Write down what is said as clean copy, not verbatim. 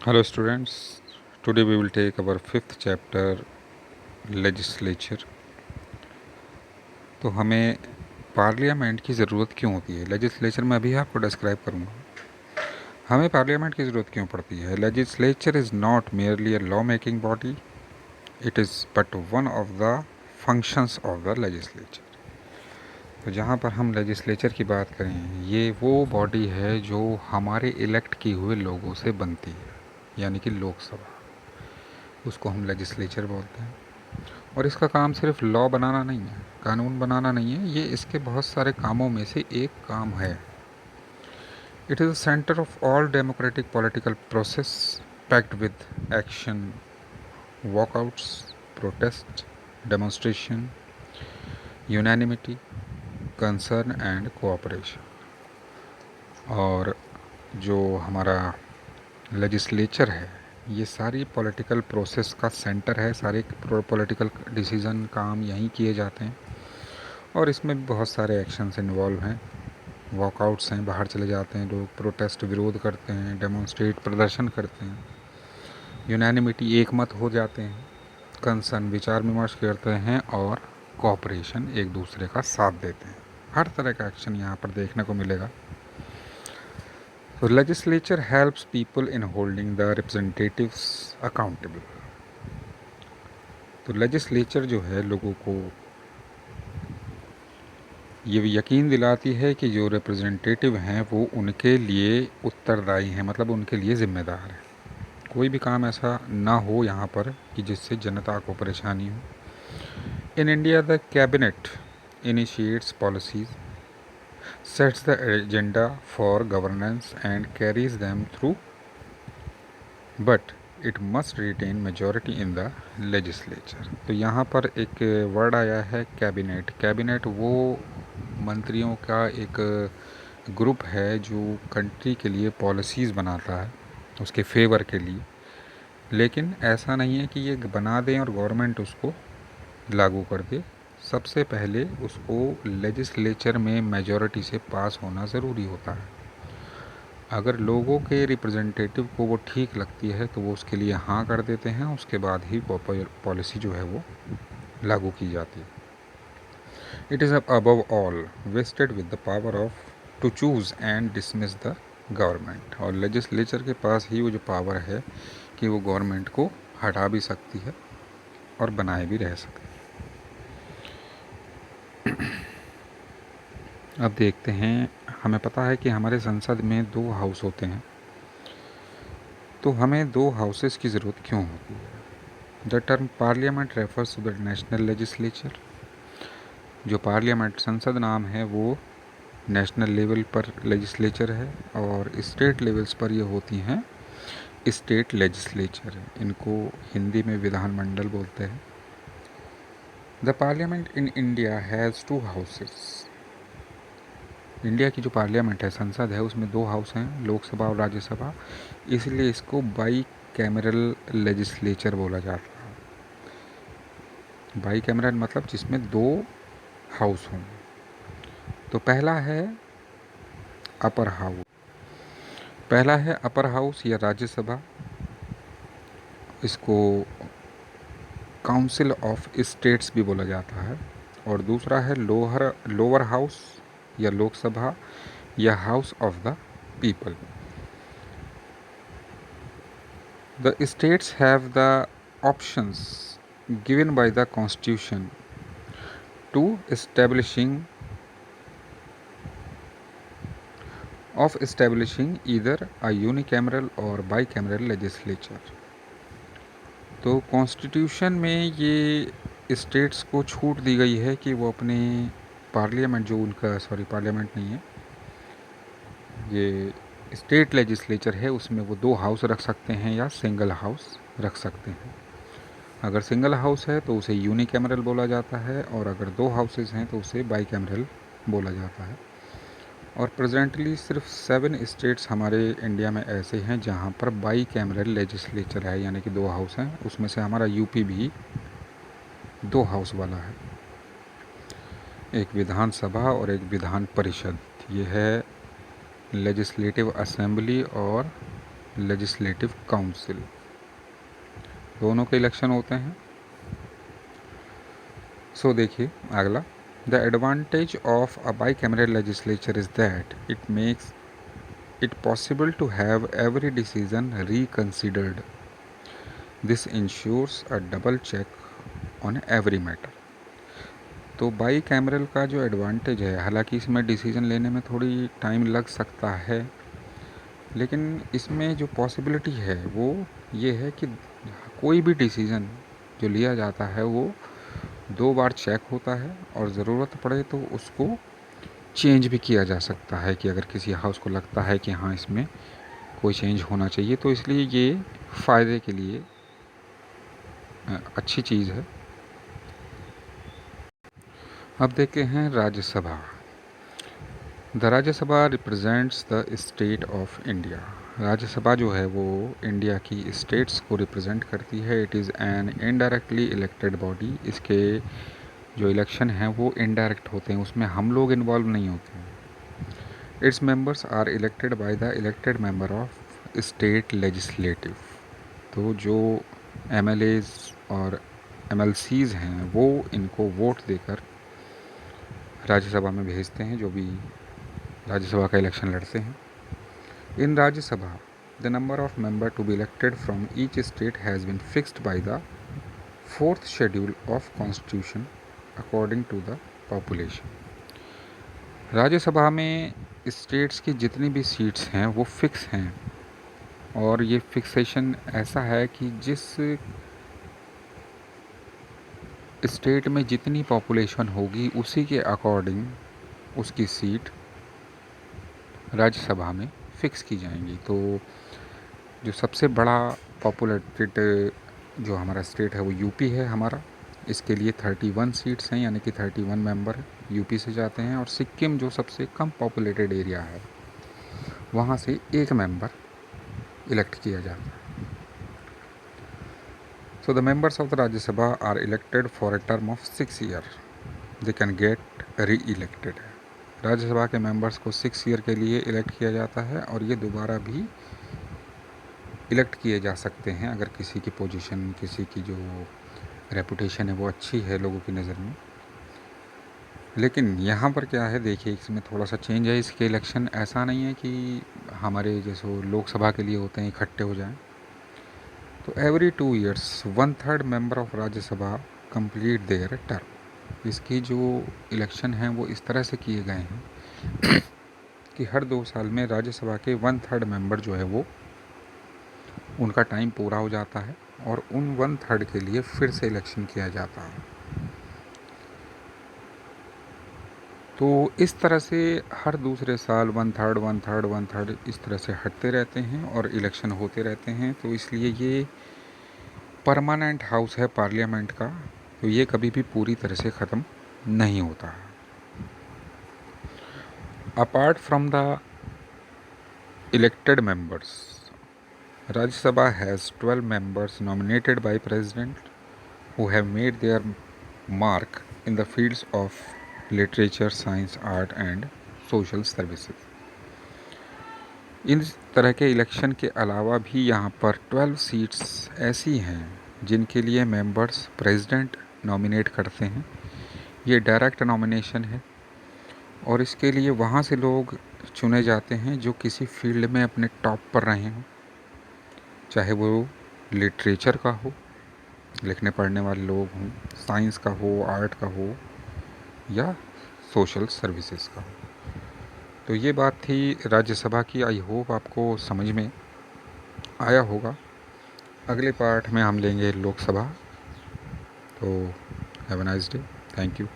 Hello students, today we will take our fifth chapter legislature। तो हमें parliament की ज़रूरत क्यों होती है? लेजिस्लेचर में अभी आपको डिस्क्राइब करूँगा। हमें पार्लियामेंट की ज़रूरत क्यों पड़ती है? Legislature is not merely a law making body, it is but one of the functions of the legislature. तो जहाँ पर हम लेजिस्लेचर की बात करें, ये वो बॉडी है जो हमारे इलेक्ट किए हुए लोगों से बनती है, यानी कि लोकसभा, उसको हम लेजिस्लेचर बोलते हैं। और इसका काम सिर्फ लॉ बनाना नहीं है, कानून बनाना नहीं है, ये इसके बहुत सारे कामों में से एक काम है। It is the centre of all democratic political process packed with action, walkouts, protest, demonstration, unanimity, concern and cooperation. और जो हमारा लेजिस्लेचर है, ये सारी पॉलिटिकल प्रोसेस का सेंटर है, सारे पॉलिटिकल डिसीज़न काम यहीं किए जाते हैं। और इसमें भी बहुत सारे एक्शंस इन्वॉल्व हैं। वॉकआउट्स हैं, बाहर चले जाते हैं लोग, प्रोटेस्ट विरोध करते हैं, डेमोन्स्ट्रेट प्रदर्शन करते हैं, यूनानिमिटी एक मत हो जाते हैं, कंसर्न विचार विमर्श करते हैं, और कोऑपरेशन एक दूसरे का साथ देते हैं। हर तरह का एक्शन यहाँ पर देखने को मिलेगा। तो legislature helps people in holding the representatives accountable. तो लेजिस्लेचर जो है लोगों को ये यकीन दिलाती है कि जो रिप्रेजेंटेटिव हैं वो उनके लिए उत्तरदायी हैं, मतलब उनके लिए ज़िम्मेदार हैं। कोई भी काम ऐसा ना हो यहाँ पर कि जिससे जनता को परेशानी हो। In India the cabinet initiates policies, sets the agenda for governance and carries them through, but it must retain majority in the legislature. तो यहाँ पर एक वर्ड आया है कैबिनेट। कैबिनेट वो मंत्रियों का एक ग्रुप है जो कंट्री के लिए पॉलिसीज़ बनाता है, उसके फेवर के लिए। लेकिन ऐसा नहीं है कि ये बना दें और गवर्नमेंट उसको लागू कर दे। सबसे पहले उसको लेजिस्लेचर में मेजॉरिटी से पास होना ज़रूरी होता है। अगर लोगों के रिप्रेजेंटेटिव को वो ठीक लगती है तो वो उसके लिए हाँ कर देते हैं, उसके बाद ही पॉलिसी जो है वो लागू की जाती है। It is above all vested with the power of to choose and dismiss the government. और लेजिस्लेचर के पास ही वो जो पावर है कि वो गवर्नमेंट को हटा भी सकती है और बनाए भी रह सकती है। अब देखते हैं, हमें पता है कि हमारे संसद में 2 हाउस होते हैं, तो हमें 2 हाउसेस की ज़रूरत क्यों होती है? The term parliament refers to the national legislature. जो पार्लियामेंट संसद नाम है वो नेशनल लेवल पर लेजिस्लेचर है, और स्टेट लेवल्स पर ये होती हैं स्टेट लेजिस्लेचर। इनको हिंदी में विधानमंडल बोलते हैं। The parliament in India has 2 houses. India की जो पार्लियामेंट है, संसद है, उसमें 2 हाउस हैं, लोकसभा और राज्यसभा। इसलिए इसको बाई कैमरल लेजिस्लेचर बोला जाता है। बाई कैमरल मतलब जिसमें 2 हाउस हों। तो पहला है अपर हाउस। पहला है अपर हाउस या राज्यसभा, इसको काउंसिल ऑफ स्टेट्स भी बोला जाता है। और दूसरा है लोअर हाउस या लोकसभा या house of the people. The states have the options given by the Constitution to establishing either a unicameral or bicameral legislature। तो कॉन्स्टिट्यूशन में ये स्टेट्स को छूट दी गई है कि वो अपने पार्लियामेंट, जो उनका पार्लियामेंट नहीं है, ये स्टेट लेजिस्लेचर है, उसमें वो 2 हाउस रख सकते हैं या सिंगल हाउस रख सकते हैं। अगर सिंगल हाउस है तो उसे यूनिकैमरल बोला जाता है, और अगर 2 हाउसेस हैं तो उसे बाईकैमरल बोला जाता है। और प्रेजेंटली सिर्फ 7 स्टेट्स हमारे इंडिया में ऐसे हैं जहां पर बाईकैमरल लेजिस्लेचर है, यानी कि 2 हाउस हैं। उसमें से हमारा यूपी भी 2 हाउस वाला है, एक विधानसभा और एक विधान परिषद। ये है लेजिस्लेटिव असेंबली और लेजिस्लेटिव काउंसिल, दोनों के इलेक्शन होते हैं। सो देखिए अगला, the advantage of a bicameral legislature is that it makes it possible to have every decision reconsidered. This ensures a double check on every matter. तो by cameral का जो advantage है, हालांकि इसमें डिसीजन लेने में थोड़ी टाइम लग सकता है, लेकिन इसमें जो पॉसिबिलिटी है वो ये है कि कोई भी डिसीज़न जो लिया जाता है वो 2 बार चेक होता है और ज़रूरत पड़े तो उसको चेंज भी किया जा सकता है, कि अगर किसी हाउस को लगता है कि हाँ इसमें कोई चेंज होना चाहिए, तो इसलिए ये फ़ायदे के लिए अच्छी चीज़ है। अब देखते हैं Rajya Sabha. The Rajya Sabha represents the state of India. Rajya Sabha जो है वो इंडिया की स्टेट्स को रिप्रेजेंट करती है। It is an indirectly elected body. इसके जो इलेक्शन हैं वो इनडायरेक्ट होते हैं, उसमें हम लोग इन्वॉल्व नहीं होते हैं। Its members are elected by the elected member of state legislative. तो जो MLAs और MLCs हैं वो इनको वोट देकर राज्यसभा में भेजते हैं, जो भी राज्यसभा का इलेक्शन लड़ते हैं। In Rajya Sabha the number of member to be elected from each state has been fixed by the 4th schedule of constitution according to the population. Rajya Sabha में स्टेट्स की जितनी भी सीट्स हैं वो फिक्स हैं, और ये फिक्सेशन ऐसा है कि जिस स्टेट में जितनी पॉपुलेशन होगी उसी के अकॉर्डिंग उसकी सीट राज्यसभा में फ़िक्स की जाएंगी। तो जो सबसे बड़ा पॉपुलेटेड जो हमारा स्टेट है वो यूपी है हमारा। इसके लिए 31 सीट्स हैं, यानी कि 31 मेंबर यूपी से जाते हैं। और सिक्किम जो सबसे कम पॉपुलेटेड एरिया है वहाँ से 1 मेंबर इलेक्ट किया जाता है। So the members of the Rajya Sabha are elected for a term of 6 years. They can get re-elected. Rajya Sabha के मेंबर्स को 6 ईयर के लिए इलेक्ट किया जाता है और ये दोबारा भी इलेक्ट किए जा सकते हैं अगर किसी की पोजीशन, किसी की जो रेपुटेशन है वो अच्छी है लोगों की नज़र में। लेकिन यहाँ पर क्या है, देखिए इसमें थोड़ा सा चेंज है। इसके इलेक्शन ऐसा नहीं है कि हमारे जैसे लोकसभा के लिए होते हैं इकट्ठे हो जाएं। तो every 2 years 1/3 member of Rajya Sabha complete their term. इसकी जो इलेक्शन हैं वो इस तरह से किए गए हैं कि हर 2 साल में राज्यसभा के 1/3 मेंबर जो है वो उनका टाइम पूरा हो जाता है और उन 1/3 के लिए फिर से इलेक्शन किया जाता है। तो इस तरह से हर दूसरे साल 1/3 1/3 1/3 इस तरह से हटते रहते हैं और इलेक्शन होते रहते हैं। तो इसलिए ये परमानेंट हाउस है पार्लियामेंट का, तो ये कभी भी पूरी तरह से ख़त्म नहीं होता। Apart from the elected members, Rajya Sabha has 12 members nominated by president who have made their mark in the fields of literature, science, art and social services. इन तरह के इलेक्शन के अलावा भी यहाँ पर 12 सीट्स ऐसी हैं जिनके लिए मेंबर्स प्रेसिडेंट नॉमिनेट करते हैं। ये डायरेक्ट नॉमिनेशन है और इसके लिए वहाँ से लोग चुने जाते हैं जो किसी फील्ड में अपने टॉप पर रहे हों, चाहे वो लिटरेचर का हो, लिखने पढ़ने वाले लोग हों, साइंस का हो, आर्ट का हो या सोशल सर्विसेज का हो। तो ये बात थी राज्यसभा की। आई होप आपको समझ में आया होगा। अगले पार्ट में हम लेंगे लोकसभा। तो have a nice day, thank you.